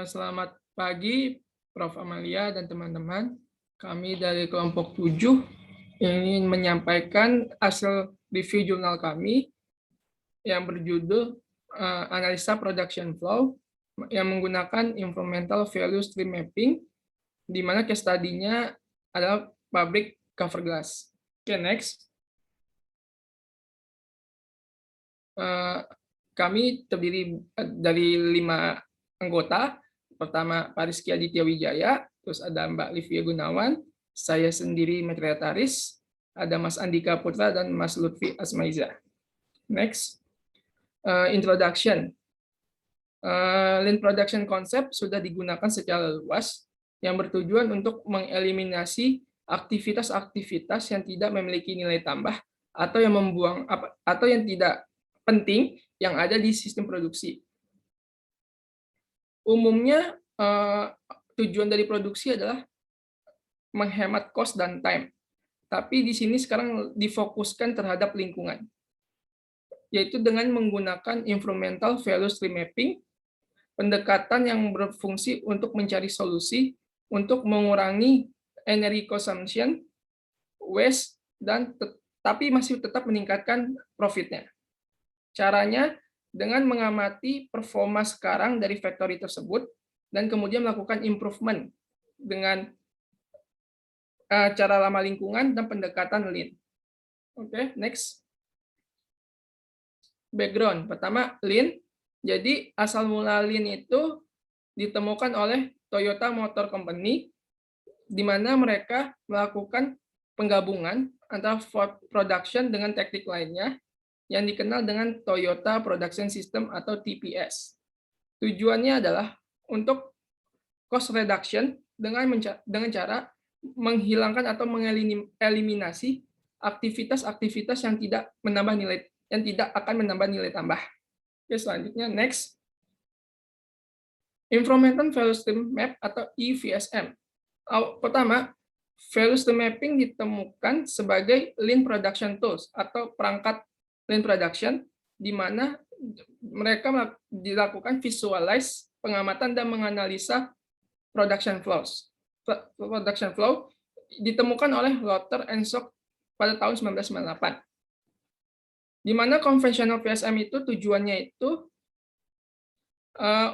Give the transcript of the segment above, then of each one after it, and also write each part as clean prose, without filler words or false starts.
Selamat pagi, Prof. Amalia dan teman-teman. Kami dari kelompok 7 ingin menyampaikan hasil review jurnal kami yang berjudul Analisa Production Flow yang menggunakan Environmental Value Stream Mapping, di mana case study-nya adalah pabrik cover glass. Oke, next. Kami terdiri dari 5 anggota. Pertama, Pak Rizky Aditya Wijaya, terus ada Mbak Livia Gunawan, saya sendiri Metriataris, ada Mas Andika Putra dan Mas Lutfi Asmaiza. Next, introduction. Lean production concept sudah digunakan secara luas yang bertujuan untuk mengeliminasi aktivitas-aktivitas yang tidak memiliki nilai tambah atau yang membuang atau yang tidak penting yang ada di sistem produksi. Umumnya tujuan dari produksi adalah menghemat cost dan time. Tapi di sini sekarang difokuskan terhadap lingkungan, yaitu dengan menggunakan environmental value stream mapping, pendekatan yang berfungsi untuk mencari solusi untuk mengurangi energy consumption, waste, dan tapi masih tetap meningkatkan profitnya. Caranya dengan mengamati performa sekarang dari factory tersebut dan kemudian melakukan improvement dengan cara ramah lingkungan dan pendekatan lean. Oke, next. Background. Pertama, lean. Jadi asal mula lean itu ditemukan oleh Toyota Motor Company, di mana mereka melakukan penggabungan antara Ford Production dengan teknik lainnya yang dikenal dengan Toyota Production System atau TPS. Tujuannya adalah untuk cost reduction dengan cara menghilangkan atau mengeliminasi aktivitas-aktivitas yang tidak akan menambah nilai tambah. Oke, selanjutnya next. Environmental Value Stream Map atau EVSM. Pertama, value stream mapping ditemukan sebagai lean production tools atau perangkat lean production, di mana mereka dilakukan visualize, pengamatan dan menganalisa production flows. Production flow ditemukan oleh Lotter and Sock pada tahun 1998. Di mana konvensional VSM itu tujuannya itu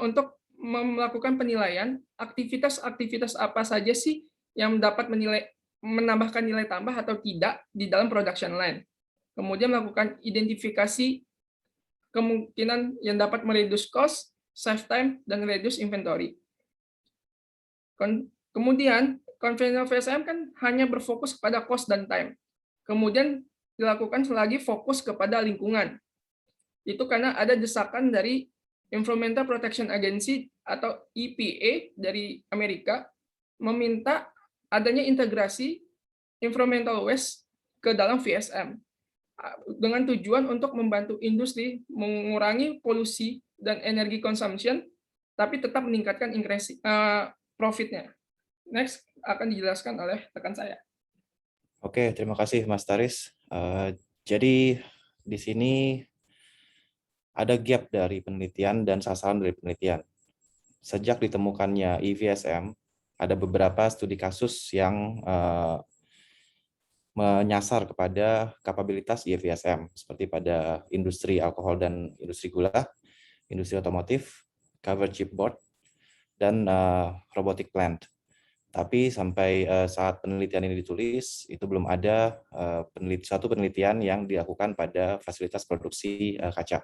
untuk melakukan penilaian aktivitas-aktivitas apa saja sih yang dapat menambahkan nilai tambah atau tidak di dalam production line. Kemudian melakukan identifikasi kemungkinan yang dapat mereduce cost, save time, dan reduce inventory. Kemudian, konvensional VSM kan hanya berfokus kepada cost dan time. Kemudian dilakukan lagi fokus kepada lingkungan. Itu karena ada desakan dari Environmental Protection Agency atau EPA dari Amerika meminta adanya integrasi environmental waste ke dalam VSM dengan tujuan untuk membantu industri mengurangi polusi dan energi consumption, tapi tetap meningkatkan profitnya. Next akan dijelaskan oleh rekan saya. Oke, terima kasih Mas Taris. Jadi di sini ada gap dari penelitian dan sasaran dari penelitian. Sejak ditemukannya EVSM, ada beberapa studi kasus yang menyasar kepada kapabilitas EVSM, seperti pada industri alkohol dan industri gula, industri otomotif, cover chipboard, dan robotic plant. Tapi sampai saat penelitian ini ditulis, itu belum ada suatu penelitian yang dilakukan pada fasilitas produksi kaca.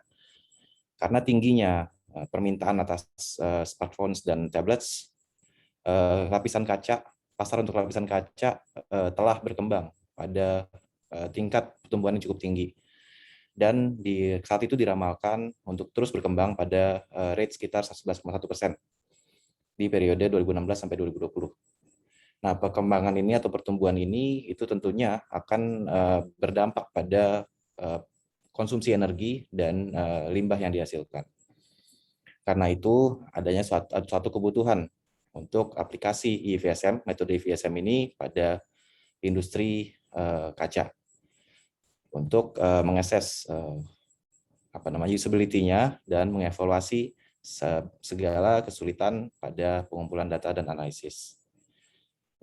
Karena tingginya permintaan atas smartphones dan tablets, pasar untuk lapisan kaca telah berkembang pada tingkat pertumbuhan yang cukup tinggi. Dan saat itu diramalkan untuk terus berkembang pada rate sekitar 11,1% di periode 2016 sampai 2020. Nah, perkembangan ini atau pertumbuhan ini itu tentunya akan berdampak pada konsumsi energi dan limbah yang dihasilkan. Karena itu, adanya suatu kebutuhan untuk aplikasi EVSM, metode EVSM ini pada industri kaca untuk mengakses usability-nya dan mengevaluasi segala kesulitan pada pengumpulan data dan analisis.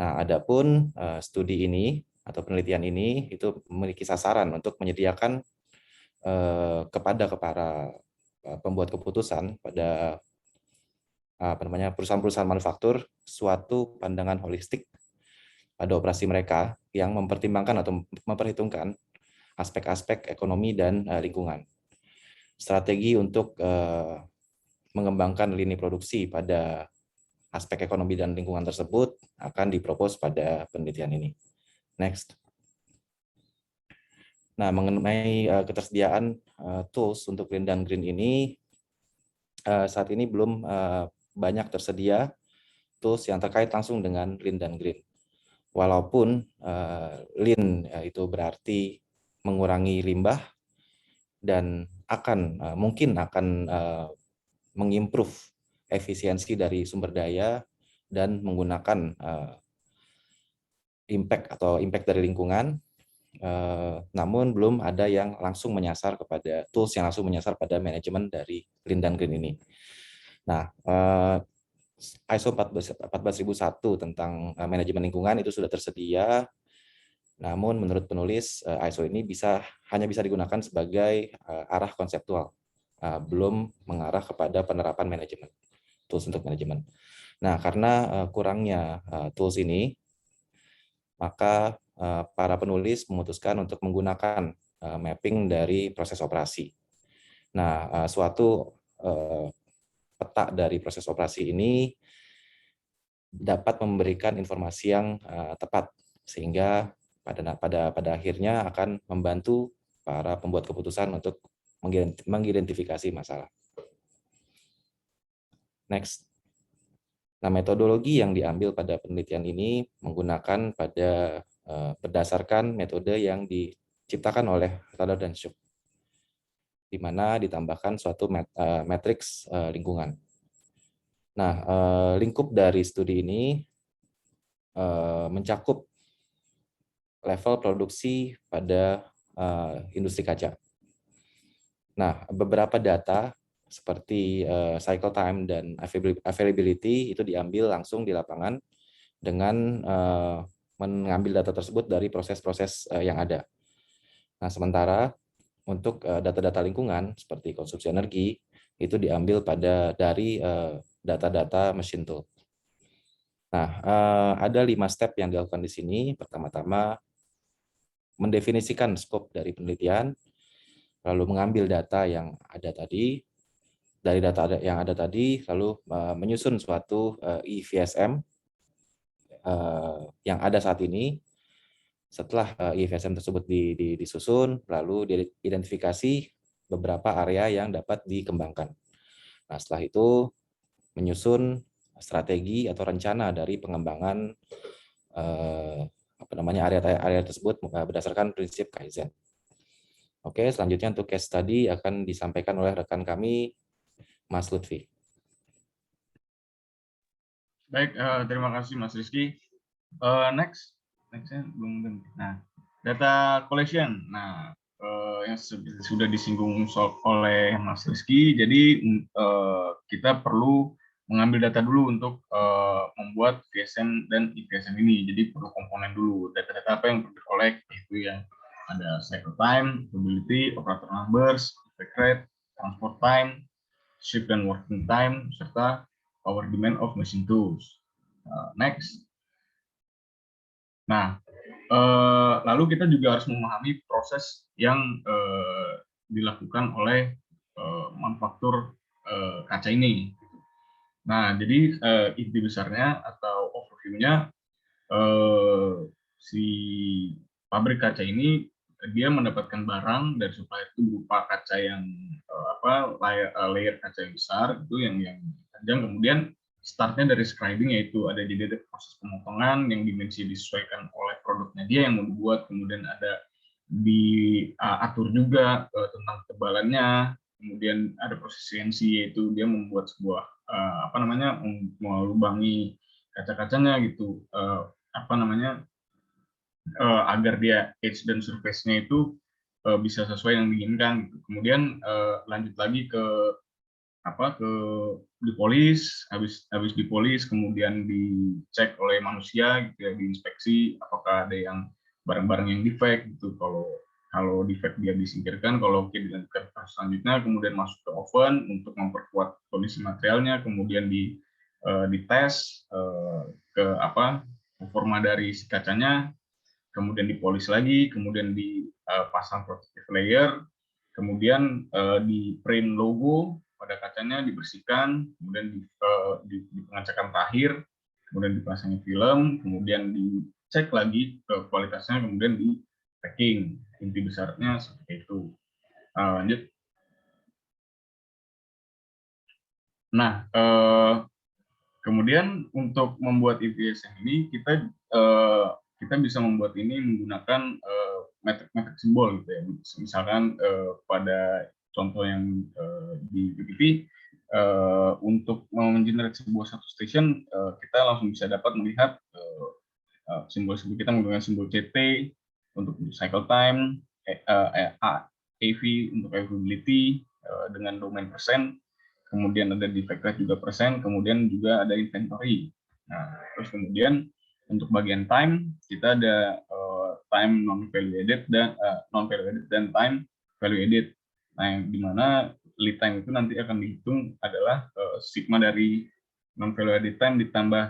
Nah, adapun studi ini atau penelitian ini itu memiliki sasaran untuk menyediakan kepada para pembuat keputusan pada perusahaan-perusahaan manufaktur suatu pandangan holistik pada operasi mereka yang mempertimbangkan atau memperhitungkan aspek-aspek ekonomi dan lingkungan. Strategi untuk mengembangkan lini produksi pada aspek ekonomi dan lingkungan tersebut akan dipropos pada penelitian ini. Next. Nah, mengenai ketersediaan tools untuk Lean dan Green ini, saat ini belum banyak tersedia tools yang terkait langsung dengan Lean dan Green. Walaupun Lean itu berarti mengurangi limbah dan mungkin akan mengimprove efisiensi dari sumber daya dan menggunakan impact dari lingkungan, namun belum ada yang langsung menyasar kepada tools yang langsung menyasar pada manajemen dari Lean dan Green ini. Nah, ISO 14001 tentang manajemen lingkungan itu sudah tersedia, namun menurut penulis ISO ini hanya bisa digunakan sebagai arah konseptual, belum mengarah kepada penerapan manajemen, tools untuk manajemen. Nah, karena kurangnya tools ini, maka para penulis memutuskan untuk menggunakan mapping dari proses operasi. Nah, suatu peta dari proses operasi ini dapat memberikan informasi yang tepat, sehingga pada akhirnya akan membantu para pembuat keputusan untuk mengidentifikasi masalah. Next. Nah, metodologi yang diambil pada penelitian ini menggunakan berdasarkan metode yang diciptakan oleh Radar dan Schuck, di mana ditambahkan suatu matriks lingkungan. Nah, lingkup dari studi ini mencakup level produksi pada industri kaca. Nah, beberapa data seperti cycle time dan availability itu diambil langsung di lapangan dengan mengambil data tersebut dari proses-proses yang ada. Nah, sementara untuk data-data lingkungan seperti konsumsi energi itu diambil dari data-data machine tool. Nah, ada 5 step yang dilakukan di sini. Pertama-tama mendefinisikan skop dari penelitian, lalu mengambil data yang ada tadi, dari data yang ada tadi, lalu menyusun suatu IVSM yang ada saat ini. Setelah IVSM tersebut disusun, lalu diidentifikasi beberapa area yang dapat dikembangkan. Nah, setelah itu menyusun strategi atau rencana dari pengembangan area tersebut berdasarkan prinsip Kaizen. Oke, selanjutnya untuk case study akan disampaikan oleh rekan kami, Mas Lutfi. Baik, terima kasih Mas Rizky. Nextnya belum. Nah, data collection. Nah, yang sudah disinggung oleh Mas Rizky. Jadi kita perlu mengambil data dulu untuk membuat VSM dan IVSM ini. Jadi perlu komponen dulu. Data-data apa yang perlu di-collect, itu yang ada cycle time, probability, operator numbers, effect rate, transport time, shift and working time, serta power demand of machine tools. Next. Nah, lalu kita juga harus memahami proses yang dilakukan oleh manufaktur kaca ini. Nah, jadi inti besarnya atau overview-nya, si pabrik kaca ini dia mendapatkan barang dari supplier itu berupa kaca yang layer kaca yang besar itu yang panjang, kemudian startnya dari scribing, yaitu ada jadi proses pemotongan yang dimensi disesuaikan oleh produknya dia yang mau dibuat, kemudian ada diatur juga tentang ketebalannya, kemudian ada proses CNC, yaitu dia membuat sebuah melubangi kaca-kacanya gitu, agar dia edge dan surface-nya itu bisa sesuai yang diinginkan gitu. Kemudian lanjut lagi ke dipolis, habis dipolis kemudian dicek oleh manusia gitu ya, diinspeksi apakah ada yang barang-barang yang defect gitu. Kalau defect dia disingkirkan, kalau oke dilanjutkan proses selanjutnya, kemudian masuk ke oven untuk memperkuat kondisi materialnya, kemudian dites ke performa dari si kacanya, kemudian dipolis lagi, kemudian dipasang protective layer, kemudian di print logo pada kacanya, dibersihkan, kemudian di pengecekan terakhir, kemudian dipasangin film, kemudian dicek lagi ke kualitasnya, kemudian di packing. Inti besarnya seperti itu. Lanjut. Nah, kemudian untuk membuat EVSM ini kita bisa membuat ini menggunakan metrik-metrik simbol gitu ya. Misalkan pada contoh yang di PPT, untuk mengenerate satu station, kita langsung bisa dapat melihat simbol-simbol. Kita menggunakan simbol CT untuk cycle time, AV untuk availability dengan domain persen, kemudian ada defect rate juga persen, kemudian juga ada inventory. Nah, terus kemudian untuk bagian time, kita ada time non value added dan time value added. Nah, yang dimana lead time itu nanti akan dihitung adalah sigma dari non value added time ditambah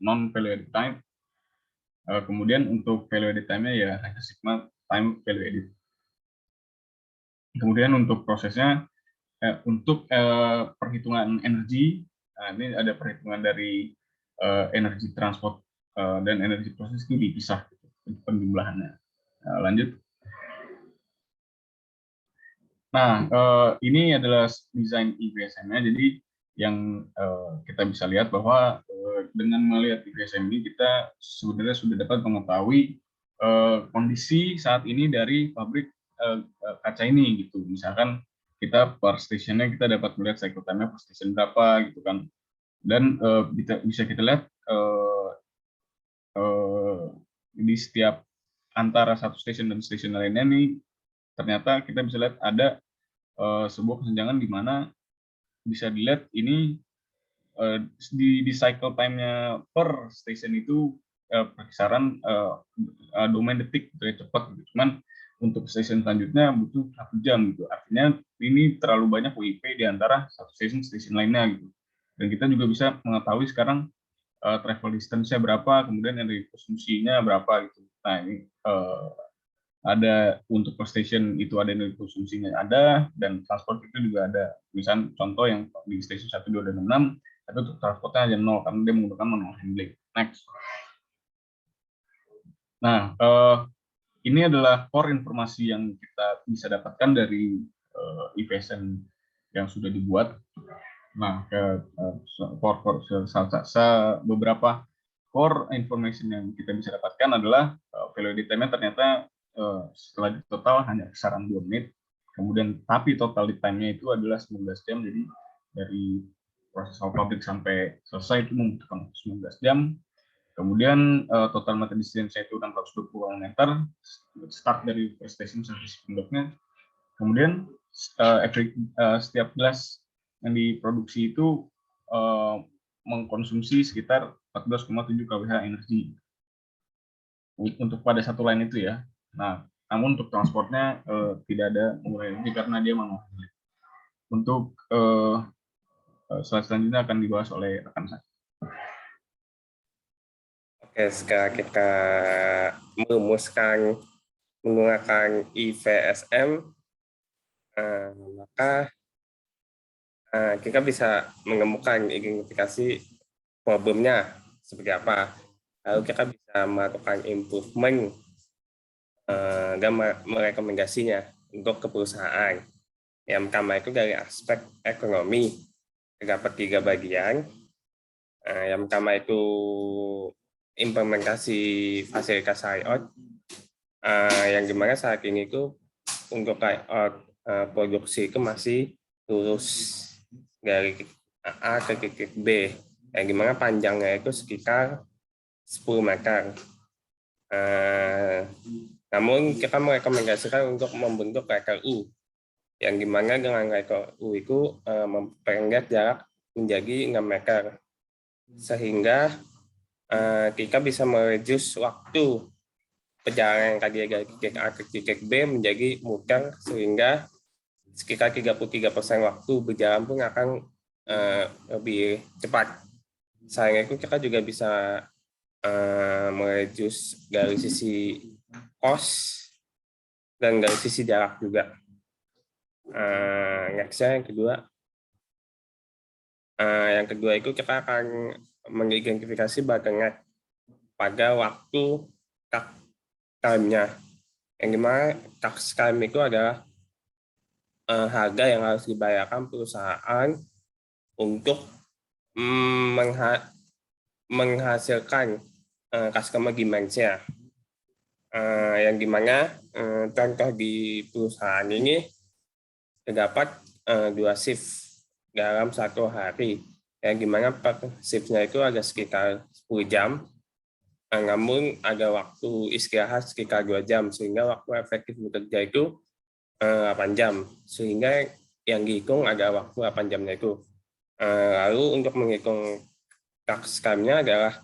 non value added time. Kemudian untuk value added time-nya ya hanya sigma time value added. Kemudian untuk prosesnya, untuk perhitungan energi, ini ada perhitungan dari energi transport dan energi proses itu dipisah untuk penjumlahannya. Lanjut. Nah, ini adalah desain EVSM-nya. Jadi yang kita bisa lihat bahwa dengan melihat EVSM ini kita sebenarnya sudah dapat mengetahui kondisi saat ini dari pabrik kaca ini gitu. Misalkan kita per stationnya kita dapat melihat cycle time-nya per station berapa gitu kan. Dan bisa kita lihat di setiap antara satu station dan station lainnya nih, ternyata kita bisa lihat ada sebuah kesenjangan di mana bisa dilihat ini di cycle time-nya per station itu perkisaran domain detik gitu ya, cepat gitu. Cuman untuk station selanjutnya butuh 1 jam gitu. Artinya ini terlalu banyak WIP di antara satu station lainnya gitu. Dan kita juga bisa mengetahui sekarang travel distance-nya berapa, kemudian energi konsumsinya berapa gitu. Nah, ini ada untuk per station itu ada energi konsumsinya ada, dan transport itu juga ada. Misalnya contoh yang di station 1, 2, dan 6, tapi untuk transportnya hanya 0 karena dia menggunakan manual handling. Next. Nah, ini adalah core informasi yang kita bisa dapatkan dari EVSM yang sudah dibuat. Nah, beberapa core information yang kita bisa dapatkan adalah value added time-nya ternyata setelah di total hanya kisaran 2 menit. Kemudian tapi total lead time-nya itu adalah 19 jam. Jadi dari proses pabrik sampai selesai itu membutuhkan 19 jam. Kemudian total material distance itu 620 meter, start dari first station sampai pendoknya. Kemudian setiap gelas yang diproduksi itu mengkonsumsi sekitar 14,7 kWh energi untuk pada satu line itu ya. Nah, namun untuk transportnya tidak ada mengurangi energi karena dia manual. Untuk slide selanjutnya akan dibahas oleh rekan saya. Oke, sekarang kita merumuskan menggunakan EVSM, maka kita bisa menemukan identifikasi problemnya seperti apa. Lalu kita bisa melakukan improvement dan merekomendasinya untuk ke perusahaan. Yang pertama itu dari aspek ekonomi, terdapat 3 bagian. Yang pertama itu implementasi fasilitas layout, yang dimana saat ini itu untuk layout produksi itu masih lurus dari A ke titik B, yang dimana panjangnya itu sekitar 10 meter. Namun kita merekomendasikan untuk membentuk letter U, yang dimana dengan RECO itu memperenggat jarak menjadi 6 meter, sehingga kita bisa mereduce waktu perjalanan yang tadi dari titik A ke titik B menjadi muter, sehingga sekitar 33% waktu berjalan pun akan lebih cepat. Selain itu kita juga bisa mereduce dari sisi cost dan dari sisi jarak juga. Nextnya yang kedua itu kita akan mengidentifikasi bottleneck pada waktu time-nya. Yang dimana tax time itu adalah harga yang harus dibayarkan perusahaan untuk menghasilkan customer demand-nya. Yang dimana contoh di perusahaan ini terdapat 2 shift dalam 1 hari, yang dimana per shift-nya itu ada sekitar 10 jam, namun ada waktu istirahat sekitar 2 jam, sehingga waktu efektif bekerja itu 8 jam, sehingga yang dihitung ada waktu 8 jamnya itu. Lalu untuk menghitung tax time-nya adalah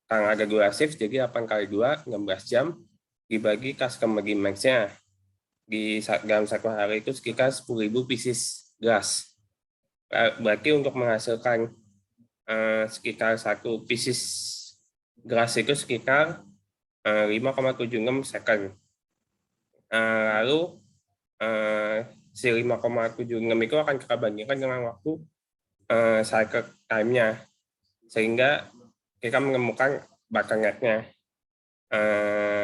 karena ada 2 shift, jadi 8 kali 2, 16 jam, dibagi customer demand-nya. Dalam 1 hari itu sekitar 10.000 pieces glass. Berarti untuk menghasilkan sekitar 1 pieces glass itu sekitar 5,76 second. Lalu si 5,76 itu akan kita bandingkan dengan waktu cycle time-nya, sehingga kita menemukan bottleneck-nya.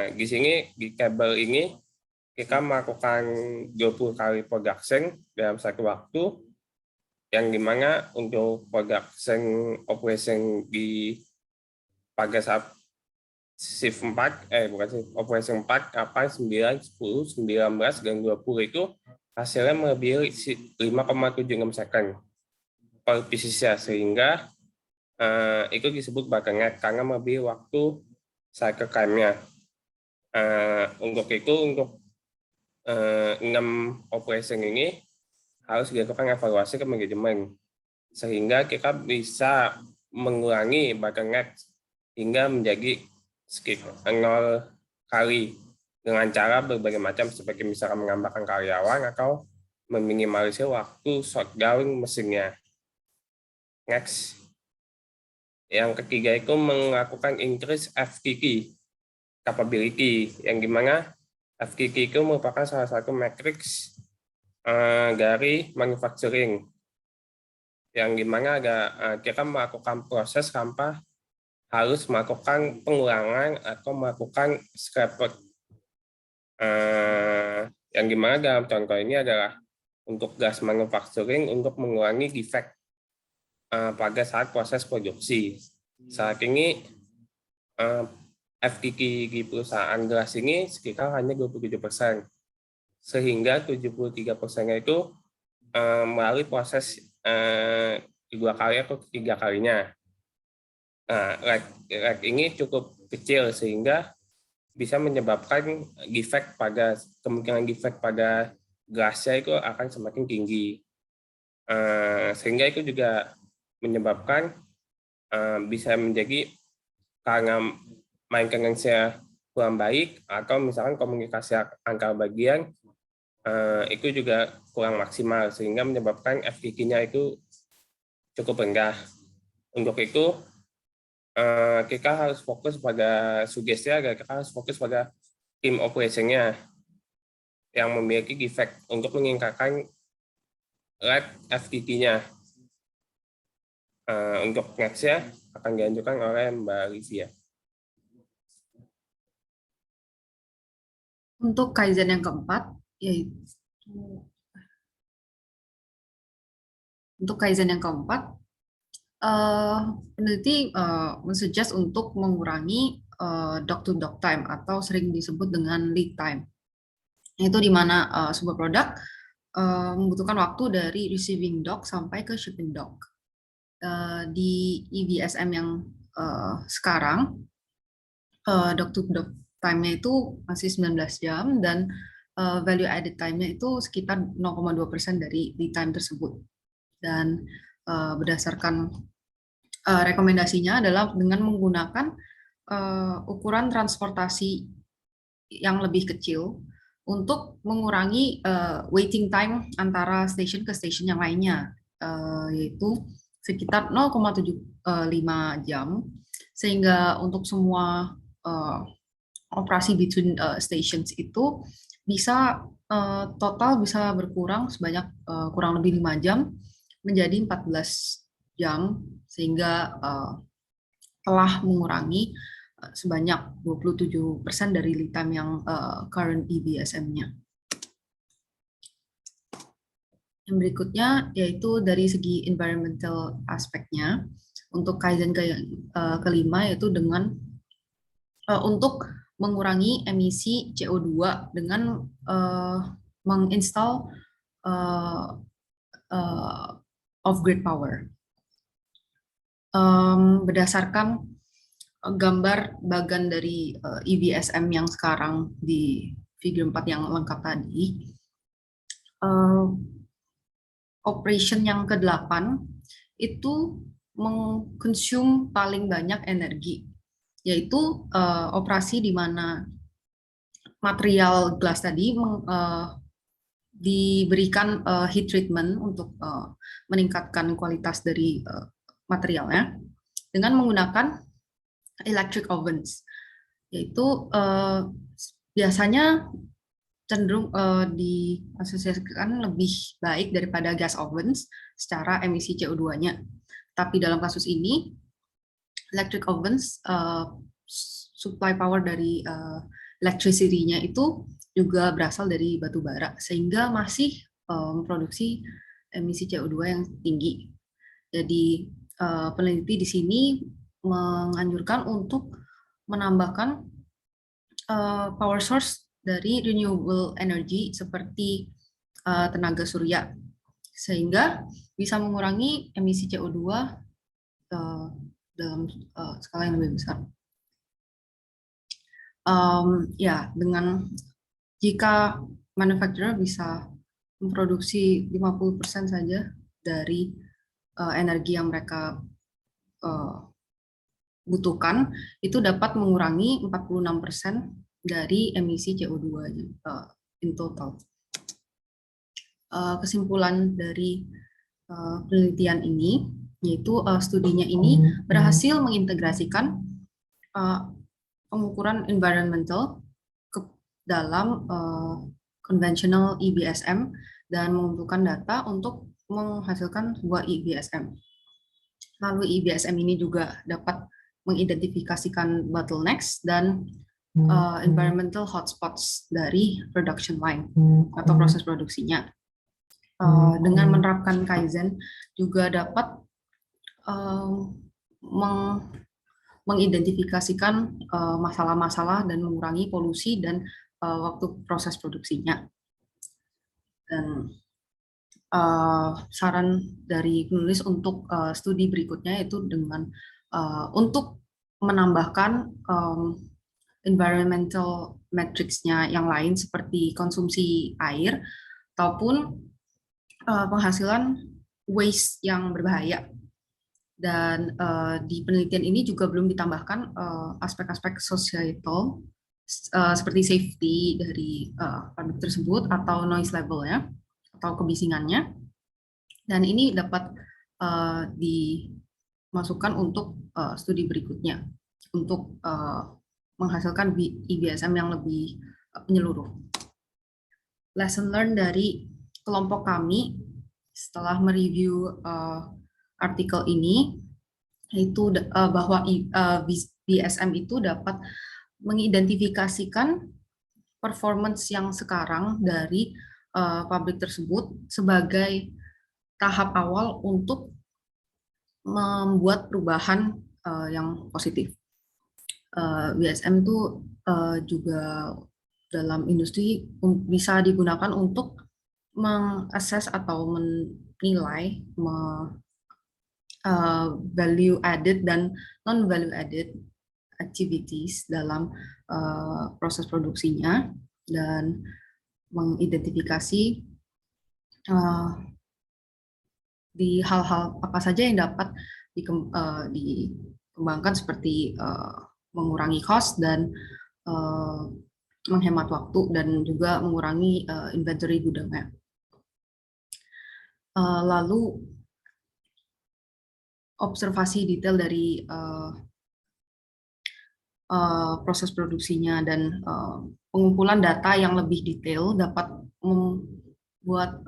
Di sini, di tabel ini, kita melakukan 20 kali production dalam 1 waktu, yang dimana untuk production operation pada saat shift 4, operation 4, 8, 9, 10, 19, dan 20 itu hasilnya melebihi 5,76 second per piece-nya, sehingga itu disebut bottleneck karena melebihi waktu cycle time-nya. Untuk itu, untuk 6 operation ini harus dilakukan evaluasi ke manajemen, sehingga kita bisa mengurangi bottleneck hingga menjadi sekitar 0 kali dengan cara berbagai macam, seperti misalkan menambahkan karyawan atau meminimalisir waktu shutdown mesinnya. Next. Yang ketiga itu melakukan increase FTT capability, yang dimana FTT itu merupakan salah satu matriks dari manufacturing, yang dimana kita melakukan proses tanpa harus melakukan pengurangan atau melakukan scrap work. Yang dimana dalam contoh ini adalah untuk gas manufacturing untuk mengurangi defect pada saat proses produksi. Saat ini FTT di perusahaan gas ini sekitar hanya 27%, sehingga 73%-nya itu melalui proses 2 kali atau 3 kalinya. Lag ini cukup kecil sehingga bisa menyebabkan kemungkinan defect pada gasnya itu akan semakin tinggi. Sehingga itu juga menyebabkan bisa menjadi karena maintenance-nya kurang baik, atau misalkan komunikasi antar bagian itu juga kurang maksimal, sehingga menyebabkan FTT-nya itu cukup rendah. Untuk itu kita harus fokus pada sugesti agar kita harus fokus pada tim operation-nya yang memiliki defect untuk meningkatkan lag FTT-nya. Untuk next-nya akan dilanjutkan oleh Mbak Livia. Untuk Kaizen yang keempat, yaitu peneliti mensuggest untuk mengurangi dock-to-dock time atau sering disebut dengan lead time. Itu di mana sebuah produk membutuhkan waktu dari receiving dock sampai ke shipping dock. Di EVSM yang sekarang dock-to-dock time-nya itu masih 19 jam, dan value added time-nya itu sekitar 0,2% dari lead time tersebut. Dan berdasarkan rekomendasinya adalah dengan menggunakan ukuran transportasi yang lebih kecil untuk mengurangi waiting time antara stasiun ke stasiun yang lainnya, yaitu sekitar 0,75 jam, sehingga untuk semua operasi between stations itu bisa total bisa berkurang sebanyak kurang lebih 5 jam menjadi 14 jam, sehingga telah mengurangi sebanyak 27% dari lead time yang current EBSM-nya. Yang berikutnya yaitu dari segi environmental aspeknya. Untuk Kaizen kelima yaitu dengan untuk mengurangi emisi CO2 dengan menginstal off-grid power. Berdasarkan gambar bagan dari EBSM yang sekarang di figure 4 yang lengkap tadi, operation yang ke-8 itu mengkonsum paling banyak energi, yaitu operasi di mana material gelas tadi diberikan heat treatment untuk meningkatkan kualitas dari materialnya dengan menggunakan electric ovens, yaitu biasanya cenderung diasosiasikan lebih baik daripada gas ovens secara emisi CO2-nya. Tapi dalam kasus ini, electric ovens supply power dari electricity-nya itu juga berasal dari batu bara, sehingga masih memproduksi emisi CO2 yang tinggi. Jadi peneliti di sini menganjurkan untuk menambahkan power source dari renewable energy seperti tenaga surya, sehingga bisa mengurangi emisi CO2 dalam skala yang lebih besar. Ya, dengan jika manufacturer bisa memproduksi 50% saja dari energi yang mereka butuhkan, itu dapat mengurangi 46% dari emisi CO2 in total. Kesimpulan dari penelitian ini, yaitu studinya ini berhasil mengintegrasikan pengukuran environmental ke dalam conventional EBSM dan mengumpulkan data untuk menghasilkan sebuah EBSM. Lalu EBSM ini juga dapat mengidentifikasikan bottlenecks dan environmental hotspots dari production line atau proses produksinya. Dengan menerapkan Kaizen juga dapat mengidentifikasikan masalah-masalah dan mengurangi polusi dan waktu proses produksinya. Dan saran dari penulis untuk studi berikutnya itu dengan untuk menambahkan environmental metrics-nya yang lain seperti konsumsi air ataupun penghasilan waste yang berbahaya. Dan di penelitian ini juga belum ditambahkan aspek-aspek societal seperti safety dari produk tersebut atau noise level-nya atau kebisingannya. Dan ini dapat dimasukkan untuk studi berikutnya untuk menghasilkan EBSM yang lebih menyeluruh. Lesson learned dari kelompok kami setelah mereview artikel ini, yaitu bahwa BSM itu dapat mengidentifikasikan performance yang sekarang dari pabrik tersebut sebagai tahap awal untuk membuat perubahan yang positif. BSM itu juga dalam industri bisa digunakan untuk mengakses atau menilai value added dan non value added activities dalam proses produksinya, dan mengidentifikasi di hal-hal apa saja yang dapat dikembangkan seperti mengurangi cost dan menghemat waktu dan juga mengurangi inventory gudangnya. Lalu observasi detail dari proses produksinya dan pengumpulan data yang lebih detail dapat membuat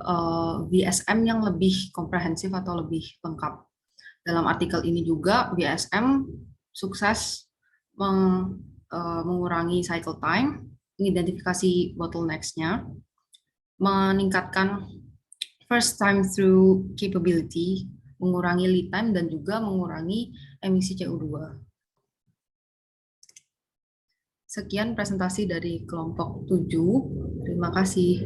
VSM yang lebih komprehensif atau lebih lengkap. Dalam artikel ini juga VSM sukses mengurangi cycle time, mengidentifikasi bottlenecks-nya, meningkatkan first time through capability, mengurangi lead time, dan juga mengurangi emisi CO2. Sekian presentasi dari kelompok 7. Terima kasih.